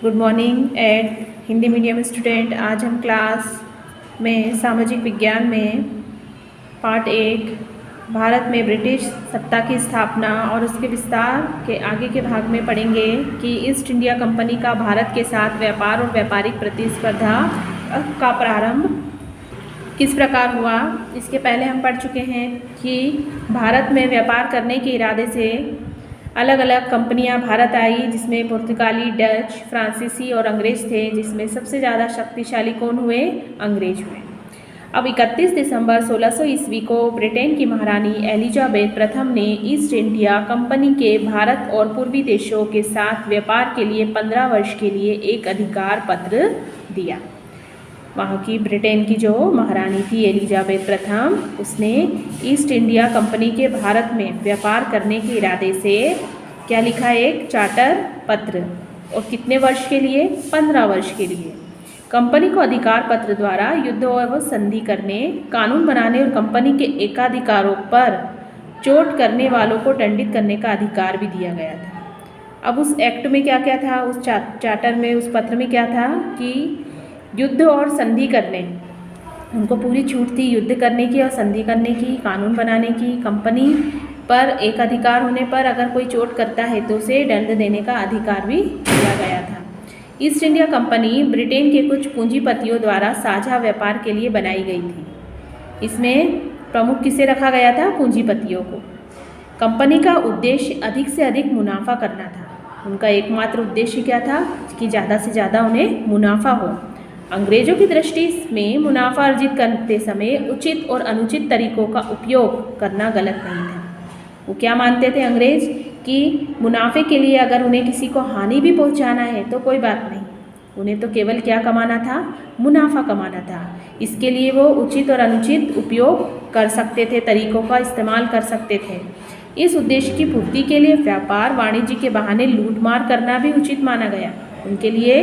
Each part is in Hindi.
Good morning at Hindi medium student. आज हम क्लास में सामाजिक विज्ञान में पार्ट 1 भारत में ब्रिटिश सत्ता की स्थापना और उसके विस्तार के आगे के भाग में पढ़ेंगे कि ईस्ट इंडिया कंपनी का भारत के साथ व्यापार और व्यापारिक प्रतिस्पर्धा का प्रारंभ किस प्रकार हुआ। इसके पहले हम पढ़ चुके हैं कि भारत में व्यापार करने के इरादे से अलग अलग कंपनियां भारत आई, जिसमें पुर्तगाली, डच, फ्रांसीसी और अंग्रेज थे, जिसमें सबसे ज़्यादा शक्तिशाली कौन हुए? अंग्रेज हुए। अब 31 दिसंबर 1600 ईस्वी को ब्रिटेन की महारानी एलिजाबेथ प्रथम ने ईस्ट इंडिया कंपनी के भारत और पूर्वी देशों के साथ व्यापार के लिए 15 वर्ष के लिए एक अधिकार पत्र दिया। वहाँ की ब्रिटेन की जो महारानी थी एलिजाबेथ प्रथम, उसने ईस्ट इंडिया कंपनी के भारत में व्यापार करने के इरादे से क्या लिखा? एक चार्टर पत्र। और कितने वर्ष के लिए? 15 वर्ष के लिए। कंपनी को अधिकार पत्र द्वारा युद्ध और संधि करने, कानून बनाने और कंपनी के एकाधिकारों पर चोट करने वालों को दंडित करने का अधिकार भी दिया गया था। अब उस एक्ट में क्या क्या था? उस चार्टर में, उस पत्र में क्या था कि युद्ध और संधि करने, उनको पूरी छूट थी युद्ध करने की और संधि करने की, कानून बनाने की। कंपनी पर एक अधिकार होने पर अगर कोई चोट करता है तो उसे दंड देने का अधिकार भी दिया गया था। ईस्ट इंडिया कंपनी ब्रिटेन के कुछ पूंजीपतियों द्वारा साझा व्यापार के लिए बनाई गई थी। इसमें प्रमुख किसे रखा गया था? पूंजीपतियों को। कंपनी का उद्देश्य अधिक से अधिक मुनाफा करना था। उनका एकमात्र उद्देश्य क्या था? कि ज़्यादा से ज़्यादा उन्हें मुनाफा हो। अंग्रेजों की दृष्टि में मुनाफा अर्जित करते समय उचित और अनुचित तरीकों का उपयोग करना गलत नहीं था। वो क्या मानते थे अंग्रेज कि मुनाफे के लिए अगर उन्हें किसी को हानि भी पहुंचाना है तो कोई बात नहीं, उन्हें तो केवल क्या कमाना था? मुनाफा कमाना था। इसके लिए वो उचित और अनुचित उपयोग कर सकते थे, तरीकों का इस्तेमाल कर सकते थे। इस उद्देश्य की पूर्ति के लिए व्यापार वाणिज्य के बहाने लूटमार करना भी उचित माना गया। उनके लिए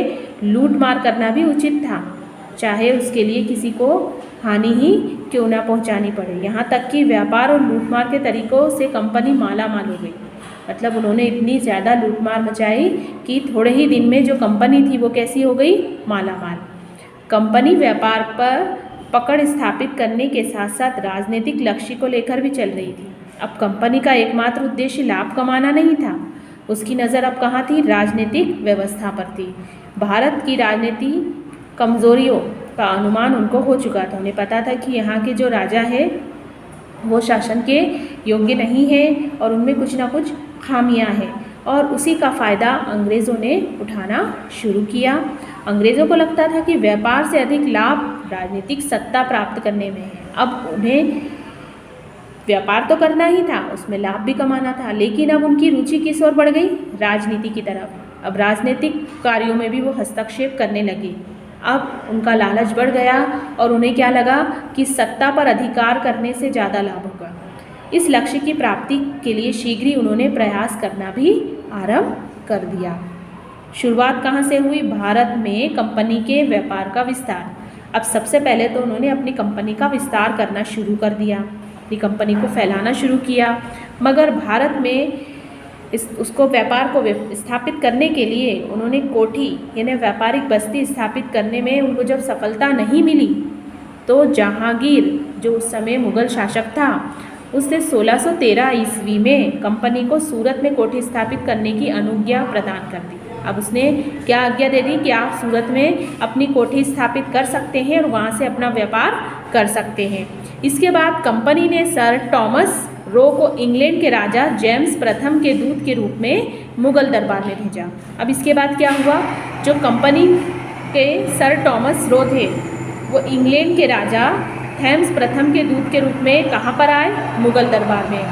लूट मार करना भी उचित था, चाहे उसके लिए किसी को हानि ही क्यों ना पहुंचानी पड़े। यहाँ तक कि व्यापार और लूटमार के तरीकों से कंपनी माला माल हो गई। मतलब उन्होंने इतनी ज़्यादा लूटमार मचाई कि थोड़े ही दिन में जो कंपनी थी वो कैसी हो गई? माला माल। कंपनी व्यापार पर पकड़ स्थापित करने के साथ साथ राजनीतिक लक्ष्य को लेकर भी चल रही थी। अब कंपनी का एकमात्र उद्देश्य लाभ कमाना नहीं था, उसकी नज़र अब कहाँ थी? राजनीतिक व्यवस्था पर थी। भारत की राजनीति कमजोरियों का अनुमान उनको हो चुका था। उन्हें पता था कि यहाँ के जो राजा है वो शासन के योग्य नहीं है और उनमें कुछ ना कुछ खामियां हैं, और उसी का फ़ायदा अंग्रेज़ों ने उठाना शुरू किया। अंग्रेज़ों को लगता था कि व्यापार से अधिक लाभ राजनीतिक सत्ता प्राप्त करने में है। अब उन्हें व्यापार तो करना ही था, उसमें लाभ भी कमाना था, लेकिन अब उनकी रुचि किस ओर बढ़ गई? राजनीति की तरफ। अब राजनीतिक कार्यों में भी वो हस्तक्षेप करने लगे। अब उनका लालच बढ़ गया और उन्हें क्या लगा कि सत्ता पर अधिकार करने से ज़्यादा लाभ होगा। इस लक्ष्य की प्राप्ति के लिए शीघ्र ही उन्होंने प्रयास करना भी आरंभ कर दिया। शुरुआत कहाँ से हुई? भारत में कंपनी के व्यापार का विस्तार। अब सबसे पहले तो उन्होंने अपनी कंपनी का विस्तार करना शुरू कर दिया, अपनी कंपनी को फैलाना शुरू किया। मगर भारत में उसको व्यापार को स्थापित करने के लिए उन्होंने कोठी यानी व्यापारिक बस्ती स्थापित करने में उनको जब सफलता नहीं मिली तो जहांगीर, जो उस समय मुगल शासक था, उसने 1613 ईस्वी में कंपनी को सूरत में कोठी स्थापित करने की अनुज्ञा प्रदान कर दी। अब उसने क्या आज्ञा दे दी कि आप सूरत में अपनी कोठी स्थापित कर सकते हैं और वहाँ से अपना व्यापार कर सकते हैं। इसके बाद कंपनी ने सर टॉमस रो को इंग्लैंड के राजा जेम्स प्रथम के दूत के रूप में मुगल दरबार में भेजा। अब इसके बाद क्या हुआ? जो कंपनी के सर टॉमस रो थे वो इंग्लैंड के राजा जेम्स प्रथम के दूत के रूप में कहाँ पर आए? मुगल दरबार में।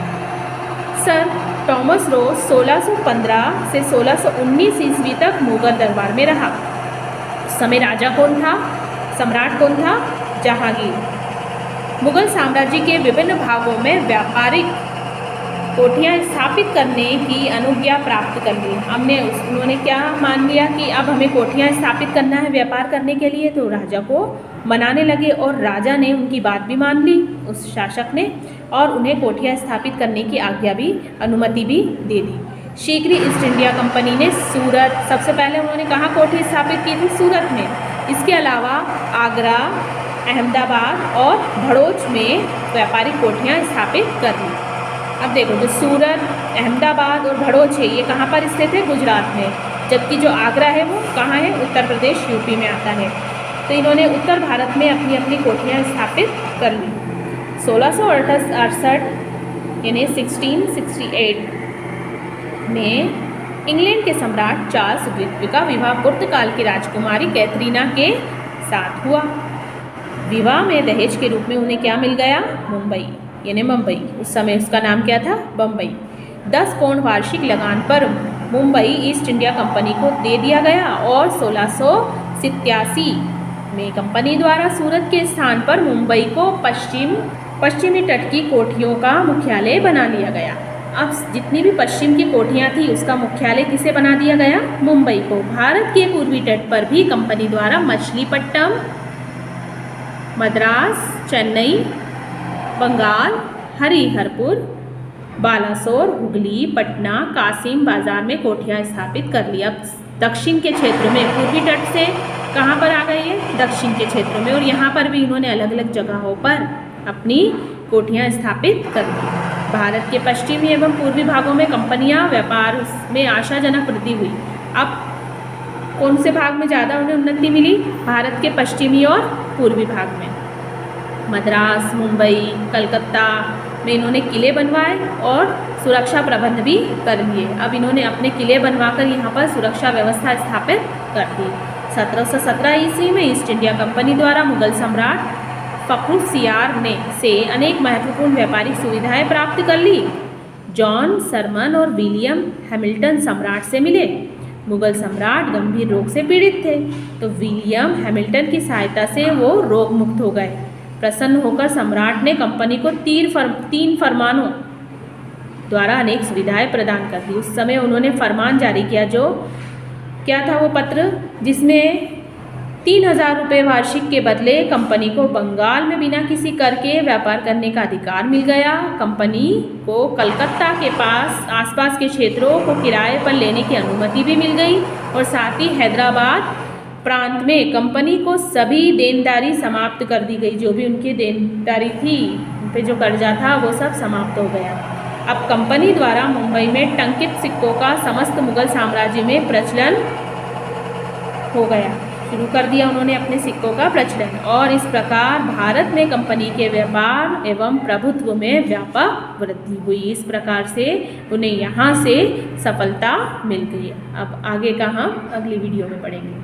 सर टॉमस रो 1615 से 1619 ईस्वी तक मुगल दरबार में रहा। उस समय राजा कौन था? सम्राट कौन था? जहांगीर। मुगल साम्राज्य के विभिन्न भागों में व्यापारिक कोठियाँ स्थापित करने की अनुज्ञा प्राप्त कर ली। उन्होंने क्या मान लिया कि अब हमें कोठियाँ स्थापित करना है व्यापार करने के लिए, तो राजा को मनाने लगे और राजा ने उनकी बात भी मान ली, उस शासक ने, और उन्हें कोठियाँ स्थापित करने की आज्ञा भी, अनुमति भी दे दी। शीघ्र ईस्ट इंडिया कंपनी ने सूरत, सबसे पहले उन्होंने कहाँ कोठी स्थापित की थी? सूरत में। इसके अलावा आगरा, अहमदाबाद और भड़ोच में व्यापारिक कोठियाँ स्थापित कर दी। अब देखो, जो सूरत, अहमदाबाद और भड़ोच है ये कहाँ पर स्थित है? गुजरात में। जबकि जो आगरा है वो कहाँ है? उत्तर प्रदेश, यूपी में आता है। तो इन्होंने उत्तर भारत में अपनी अपनी कोठियाँ स्थापित कर ली। 1668 यानी 1668 में इंग्लैंड के सम्राट चार्ल्स द्वितीय का विवाह पुर्तगाल की राजकुमारी कैथरीना के साथ हुआ। विवाह में दहेज के रूप में उन्हें क्या मिल गया? मुंबई, यानी मुंबई। उस समय उसका नाम क्या था? बम्बई। 10 पाउंड वार्षिक लगान पर मुंबई ईस्ट इंडिया कंपनी को दे दिया गया और 1687 में कंपनी द्वारा सूरत के स्थान पर मुंबई को पश्चिमी तट की कोठियों का मुख्यालय बना लिया गया। अब जितनी भी पश्चिम की कोठियाँ थी उसका मुख्यालय किसे बना दिया गया? मुंबई को। भारत के पूर्वी तट पर भी कंपनी द्वारा मछलीपट्टनम, मद्रास, चेन्नई, बंगाल, हरिहरपुर, बालासोर, हुगली, पटना, कासिम बाजार में कोठियाँ स्थापित कर ली। अब दक्षिण के क्षेत्र में, पूर्वी तट से कहाँ पर आ गई है? दक्षिण के क्षेत्र में। और यहाँ पर भी इन्होंने अलग अलग जगहों पर अपनी कोठियाँ स्थापित कर दी। भारत के पश्चिमी एवं पूर्वी भागों में कंपनियाँ व्यापार में आशाजनक वृद्धि हुई। अब कौन से भाग में ज़्यादा उन्हें उन्नति मिली? भारत के पश्चिमी और पूर्वी भाग में। मद्रास, मुंबई, कलकत्ता में इन्होंने किले बनवाए और सुरक्षा प्रबंध भी कर लिए। अब इन्होंने अपने किले बनवाकर यहाँ पर सुरक्षा व्यवस्था स्थापित कर दी। 1717 ईस्वी में ईस्ट इंडिया कंपनी द्वारा मुगल सम्राट फखरुखसियार ने से अनेक महत्वपूर्ण व्यापारिक सुविधाएं प्राप्त कर ली। जॉन सरमन और विलियम हैमिल्टन सम्राट से मिले। मुगल सम्राट गंभीर रोग से पीड़ित थे, तो विलियम हैमिल्टन की सहायता से वो रोग मुक्त हो गए। प्रसन्न होकर सम्राट ने कंपनी को 3 फरमानों द्वारा अनेक सुविधाएं प्रदान कर दी। उस समय उन्होंने फरमान जारी किया, जो क्या था वो पत्र, जिसमें 3000 रुपये वार्षिक के बदले कंपनी को बंगाल में बिना किसी कर के व्यापार करने का अधिकार मिल गया। कंपनी को कलकत्ता के आसपास के क्षेत्रों को किराए पर लेने की अनुमति भी मिल गई और साथ ही हैदराबाद प्रांत में कंपनी को सभी देनदारी समाप्त कर दी गई। जो भी उनकी देनदारी थी, उन पे जो कर्जा था वो सब समाप्त हो गया। अब कंपनी द्वारा मुंबई में टंकित सिक्कों का समस्त मुगल साम्राज्य में प्रचलन हो गया। शुरू कर दिया उन्होंने अपने सिक्कों का प्रचलन, और इस प्रकार भारत में कंपनी के व्यापार एवं प्रभुत्व में व्यापक वृद्धि हुई। इस प्रकार से उन्हें यहाँ से सफलता मिल गई। अब आगे का हम अगली वीडियो में पढ़ेंगे।